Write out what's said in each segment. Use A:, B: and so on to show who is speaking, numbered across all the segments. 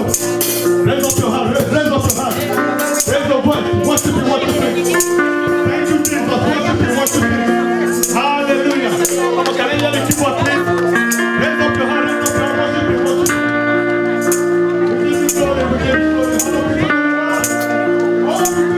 A: Raise up your hand. Raise up your hand. Raise your voice. Worship Him. Worship Him. Thank you, Jesus. Worship Him. Worship Him. Hallelujah. Can I hear the keyboard, please? Raise up your hand. Raise up your hand. Worship Him. Worship Him. We give you glory. We give you glory. All of you.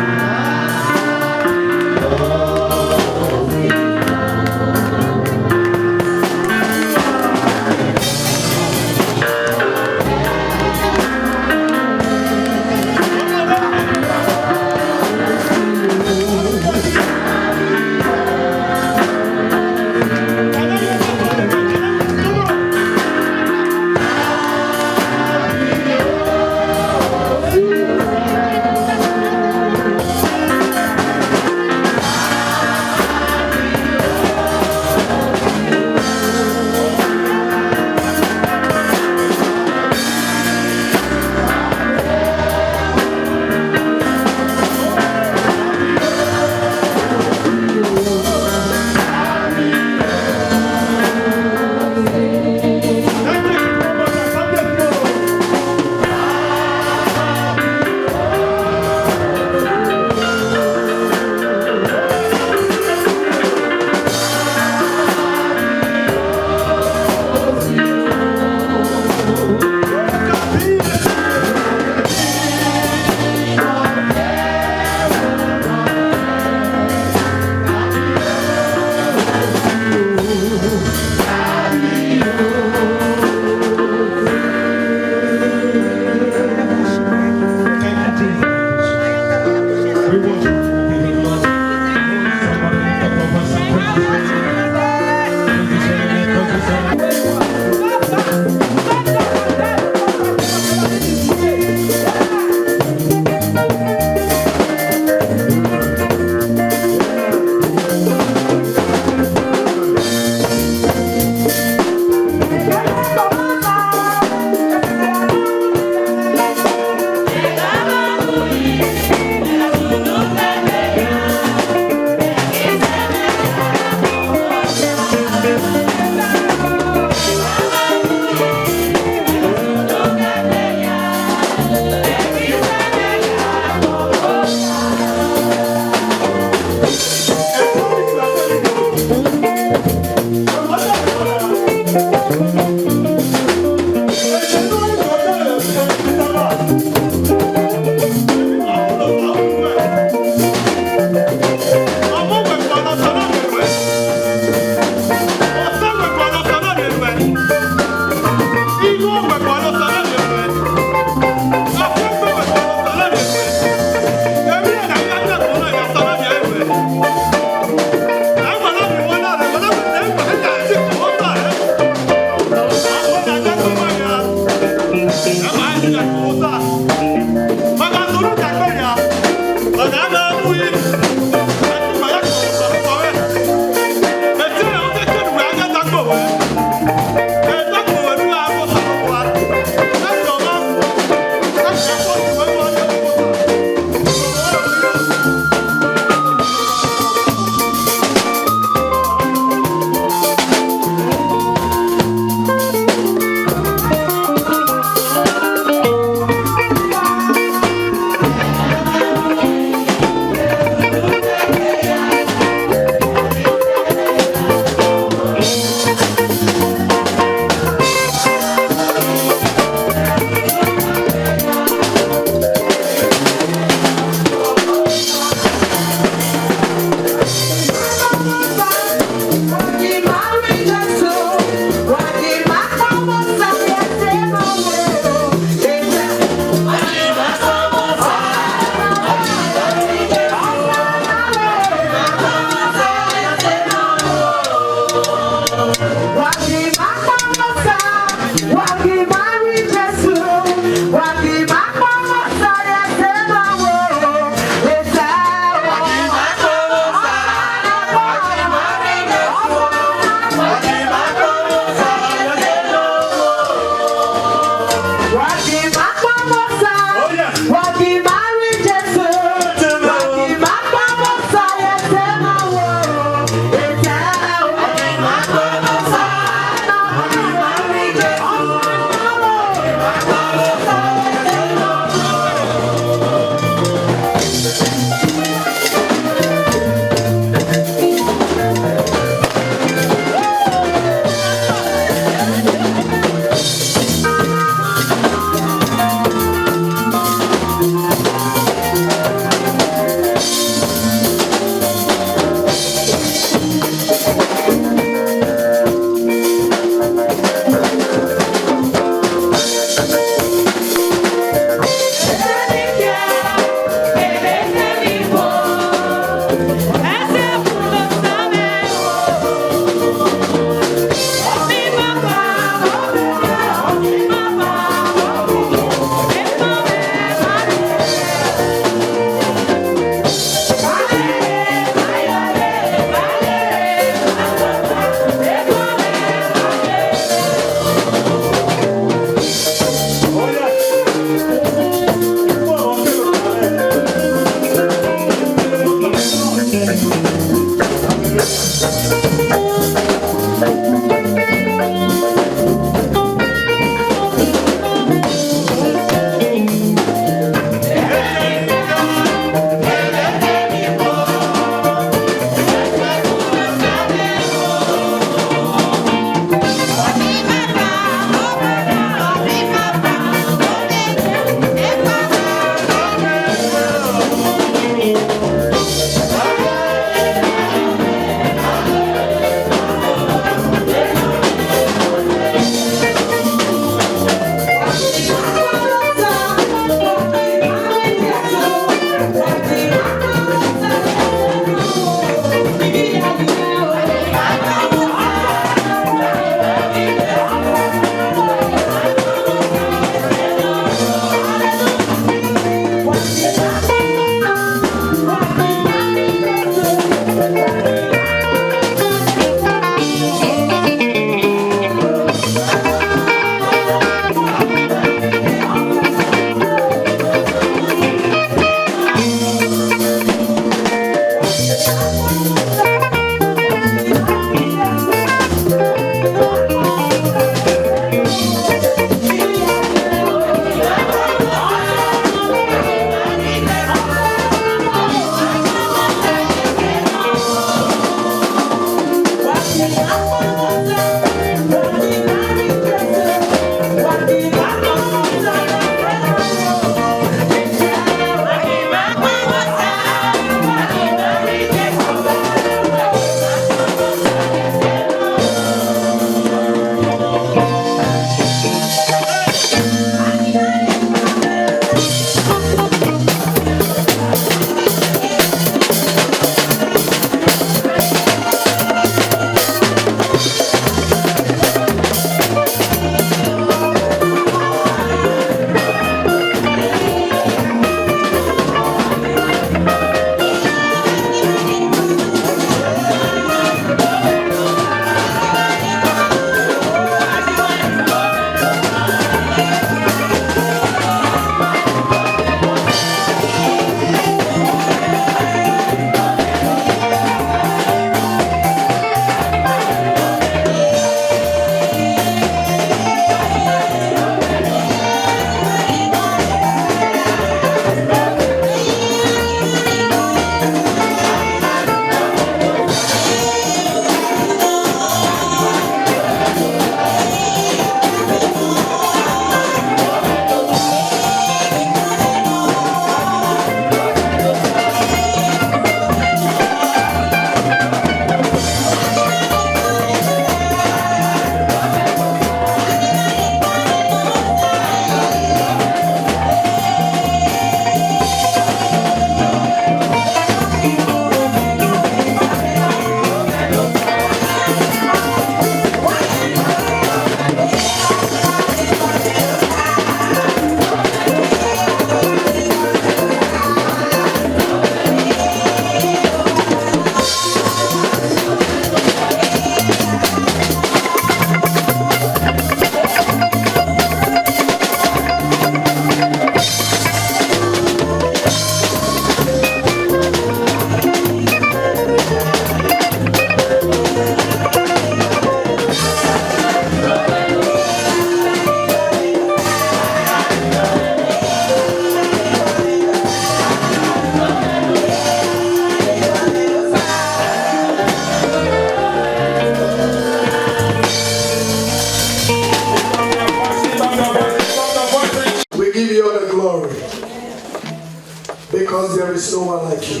B: because there is no one like you.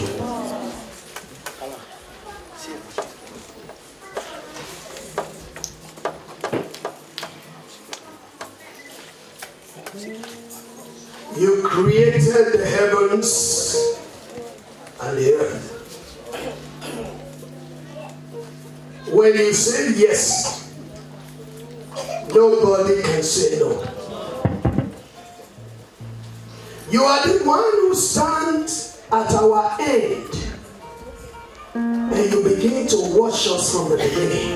B: You created the heavens and the earth. When you say yes, nobody can say no. You are the one who stands at our end and you begin to watch us from the beginning.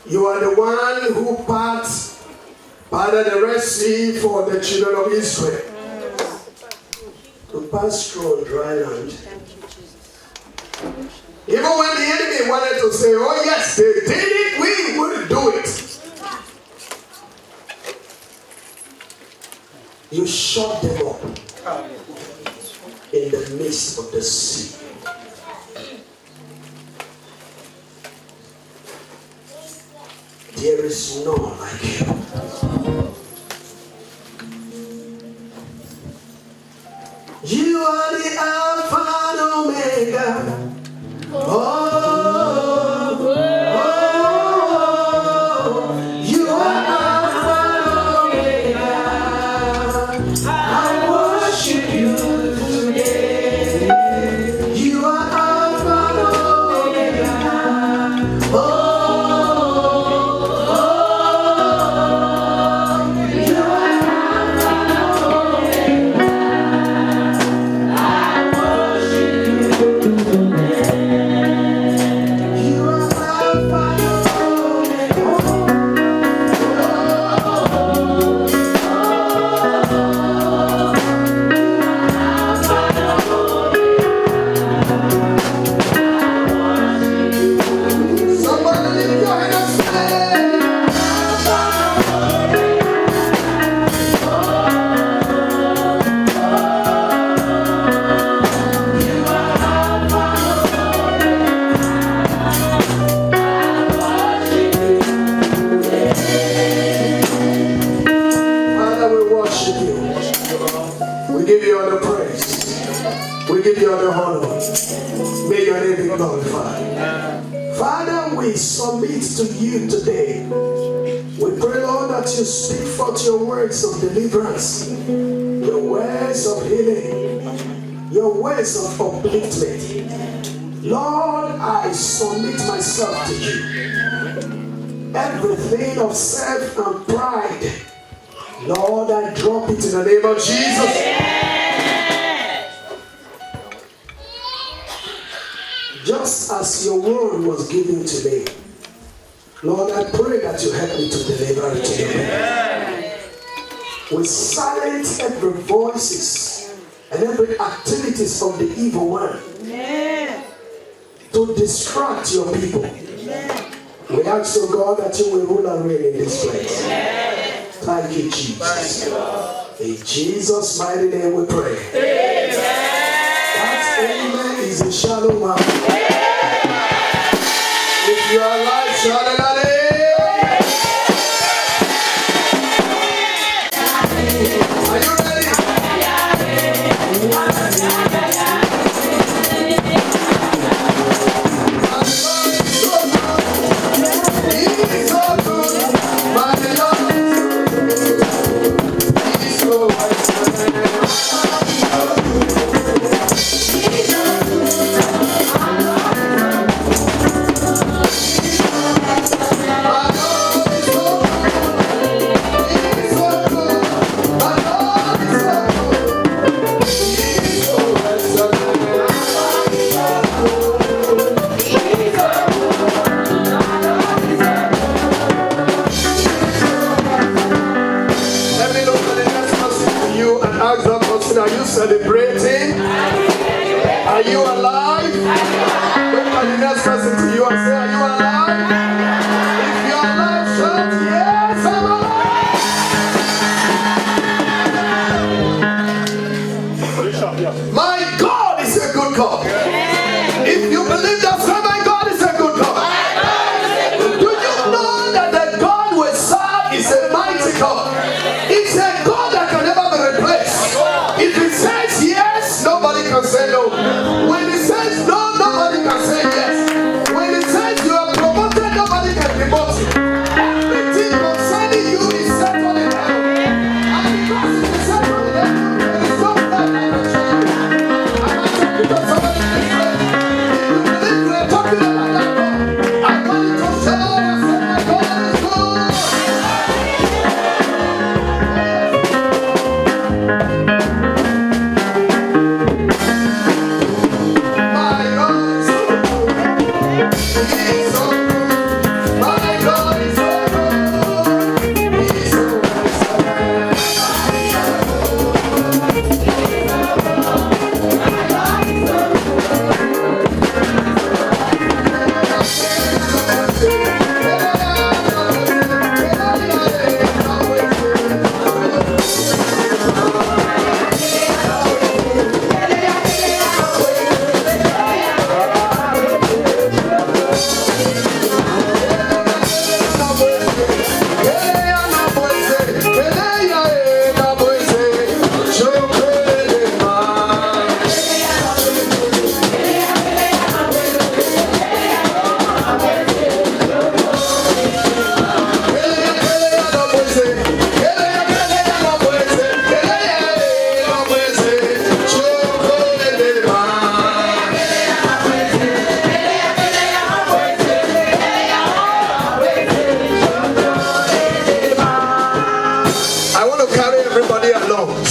B: You are the one who parted the Red Sea for the children of Israel to pass through on dry land. Even when the enemy wanted to say, oh yes, they did it, we will do it. You shut them up in the midst of the sea. There is none like you. You are the Alpha and Omega. You are Alpha and Omega. I worship you today. You are Alpha and Omega. Father, we submit to you today. We pray, Lord, that you speak forth your words of deliverance, your words of healing, your words of upliftment. Lord, I submit myself to you. Everything of self and pride, Lord, I drop it in the name of Jesus. Just as your word was given to me, Lord, I pray that you help me to deliver it to you. We silence every voices and every activities of the evil one to distract your people. We ask, oh God, that you will rule and reign in this place. Thank you, Jesus. In Jesus' mighty name we pray. That amen is a shallow mouth. If you are alive, shout it out. Are you ready? He's so good, my Lord. He's so wise. Are you celebrating? Are you alive? Look at the next person to you and say, are you alive? If you're alive, shout, yes, I'm alive. My God is a good God. If you believe that, say, my God is a good God. Do you know that the God we serve is a mighty God? It's a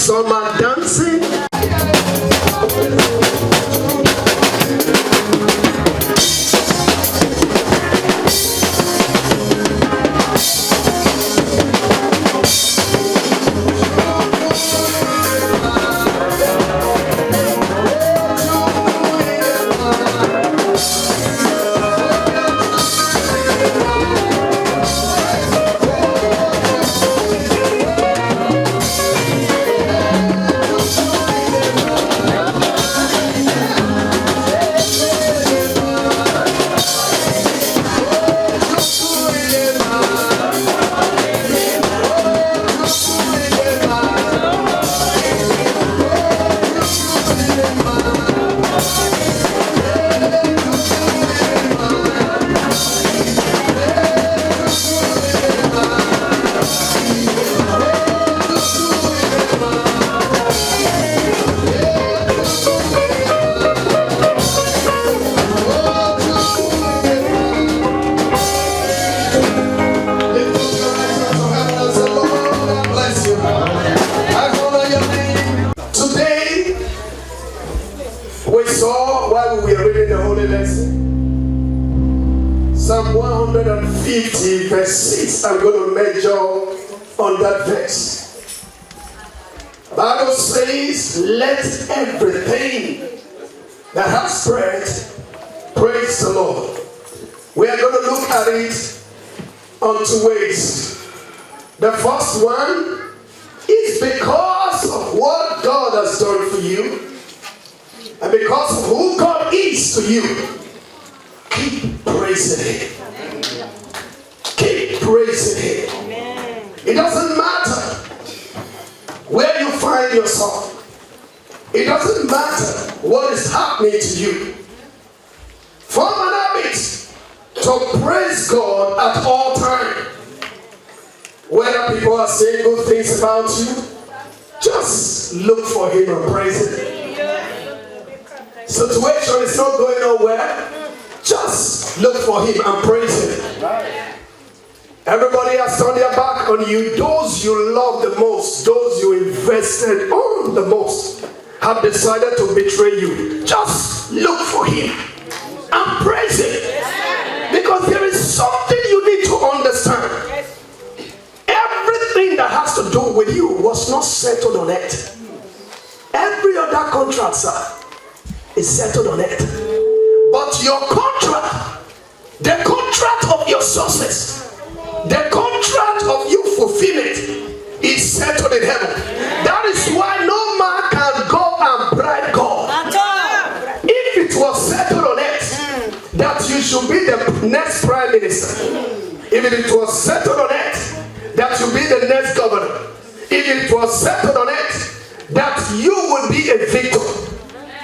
B: Some are dancing. Psalm 150 verse 6, I'm going to measure on that verse. The Bible says, let everything that has breath praise the Lord. We are going to look at it on two ways. The first one is because of what God has done for you and because of who God is to you. Keep praising Him. Keep praising Him. It doesn't matter where you find yourself. It doesn't matter what is happening to you. Form an habit to praise God at all times. Whether people are saying good things about you, just look for Him and praise Him. Situation is not going nowhere. Just look for Him and praise Him. Everybody has turned their back on you. Those you love the most, those you invested on the most, have decided to betray you. Just look for Him and praise Him. Because there is something you need to understand. Everything that has to do with you was not settled on earth. Every other contract, sir, is settled on earth. But your contract, the contract of your success, the contract of your fulfillment is settled in heaven. That is why no man can go and bribe God. If it was settled on earth that you should be the next prime minister, if it was settled on earth that you be the next governor, if it was settled on earth that you would be a victor,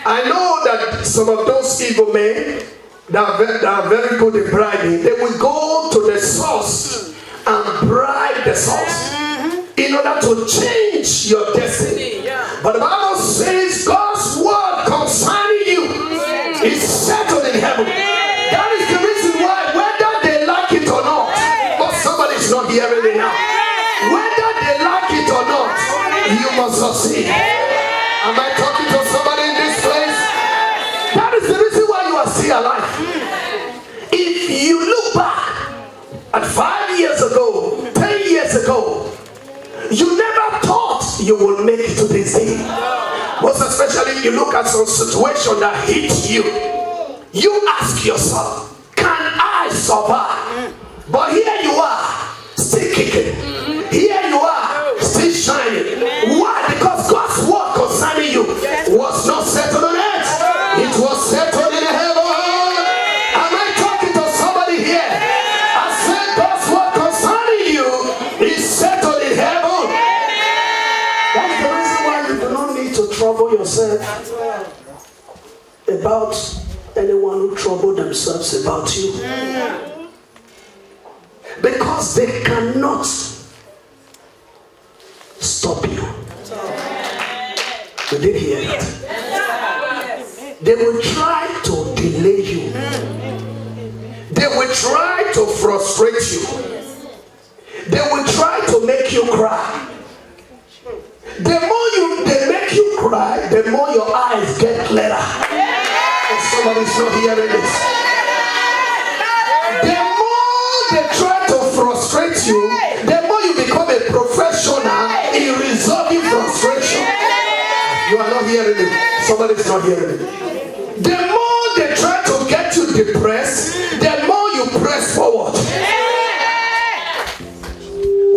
B: I know that some of those evil men that are very good at bribing, they will go to the source and bribe the source in order to change your destiny. But the Bible says God's word concerning you is settled in heaven. That is the reason why, whether they like it or not, but somebody's not hearing me now. Whether they like it or not, you must succeed. Am I talking to somebody in this place? That is the reason why you are still alive. If you look back at 5 years ago, 10 years ago, you never thought you would make it to this day. Most especially if you look at some situation that hits you, you ask yourself, can I survive? But here you are, still kicking. Here you are, still shining. Why? Because God's word concerning you was not settled on earth. It was settled in heaven. Am I talking to somebody here? I said God's word concerning you is settled in heaven. That's the reason why you do not need to trouble yourself about anyone who trouble themselves about you. Because they cannot stop you. You didn't hear it. They will try to delay you. They will try to frustrate you. They will try to make you cry. The more you cry, the more your eyes get clearer. And somebody's not hearing this. The more they try to frustrate you, the more you become a professional in resolving frustration. You are not hearing it. Somebody's not hearing it. The more they try to get you depressed, the more you press forward.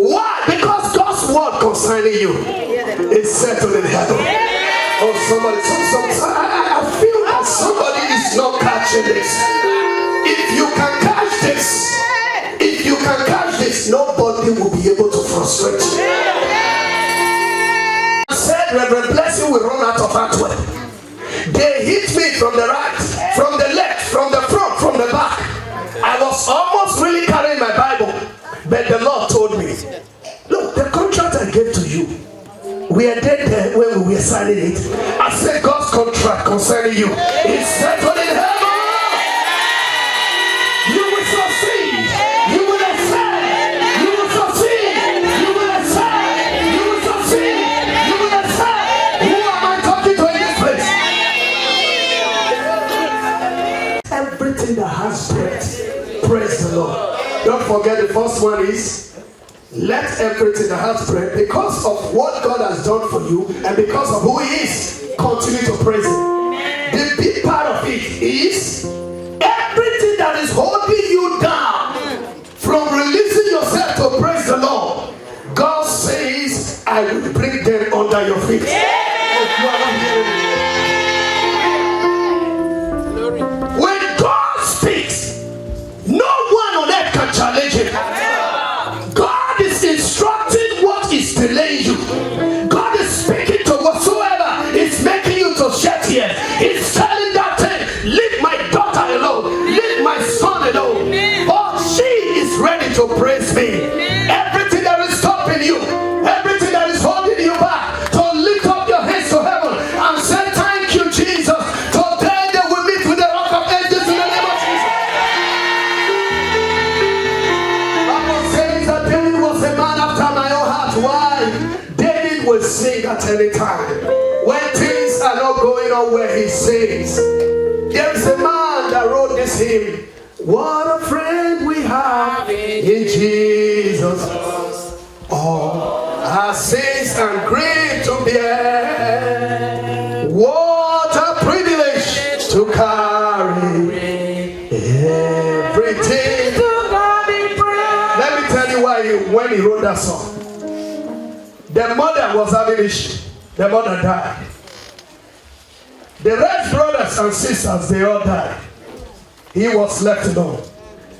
B: Why? Because God's word concerning you is settled in heaven. Oh, somebody, I feel that somebody is not catching this. If you can catch this, nobody will be able to frustrate you. I said, Reverend Blessing will run out of Antwerp. They hit me from the right, from the left, from the front, from the back. I was almost really carrying my Bible, but the Lord told me, look, the contract I gave to you, we are dead there when we were signing it. I said, God's contract concerning you is settled in heaven. You will succeed. You will excel. You will succeed. You will excel. You will succeed. You will excel. Who am I talking to in this place? Everything that has breath, praise the Lord. Don't forget the first one is, let everything that has breath, because of what God has done for you and because of who He is, continue to praise Him. The big part of it is everything that is holding you down from releasing yourself to praise the Lord. God says, I will bring them under your feet. If you are not hearing me. When God speaks, no one on earth can challenge Him. God is instructing what is delaying you. God is speaking to whatsoever is making you to shed tears. He's telling that thing, leave my daughter alone, leave my son alone. For she is ready to praise me. Everything that is stopping you, everything that is holding you back, to lift up your hands to heaven and say thank you, Jesus. Today they will meet with the rock of ages in the name of Jesus. Bible says that David was a man after my own heart. Why? David will sing at any time. When things are not going on where he sings. There is a man that wrote this hymn. What a friend we have in Jesus. All our sins and grief to bear. What a privilege to carry everything. Let me tell you why when he wrote that song. The mother was having issue. The mother died. The rest brothers and sisters, they all died. He was left alone.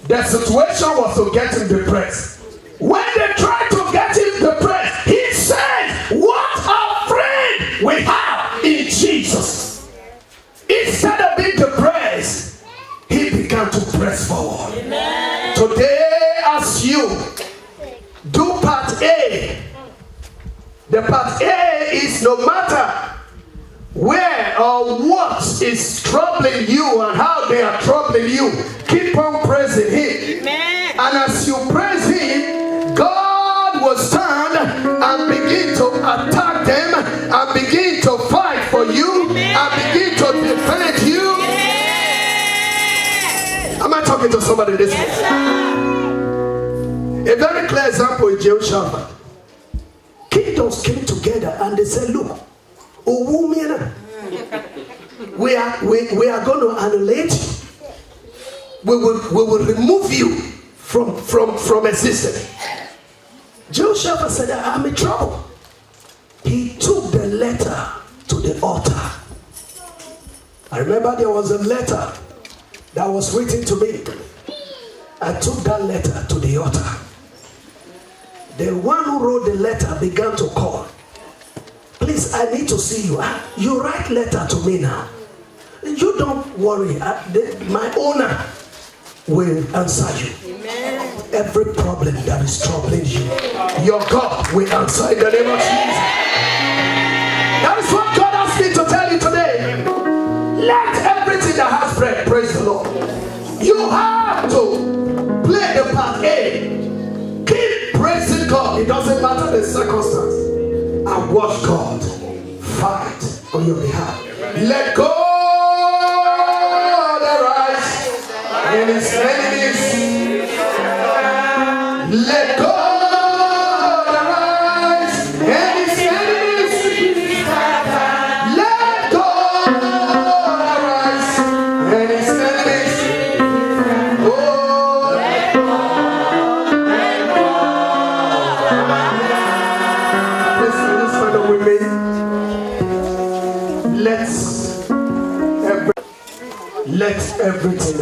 B: The situation was to get him depressed. When they tried to get him depressed, he said, what a friend we have in Jesus. Instead of being depressed, he began to press forward. Amen. Today, as you do part A, the part A is no matter where or what is troubling you and how they are troubling you, keep on praising Him. Amen. And as you praise Him, God will stand and begin to attack them and begin to fight for you. Amen. And begin to defend you. Amen. Am I talking to somebody this way? A very clear example is Jehoshaphat. Kingdoms came together and they said, look, we are going to annihilate you. We will remove you from existence. Jehoshaphat said, I'm in trouble. He took the letter to the altar. I remember there was a letter that was written to me. I took that letter to the altar. The one who wrote the letter began to call. Please, I need to see you. You write letter to me now. You don't worry. My owner will answer you. Amen. Every problem that is troubling you, your God will answer in the name of Jesus. That is what God asked me to tell you today. Let everything that has breath praise the Lord. You have to play the part A. Keep praising God. It doesn't matter the circumstance. And watch God fight on your behalf. Let God arise and his enemies. Let God arise and his enemies. Let God arise and his enemies. Oh, let God. Let's stand up with me. Let everything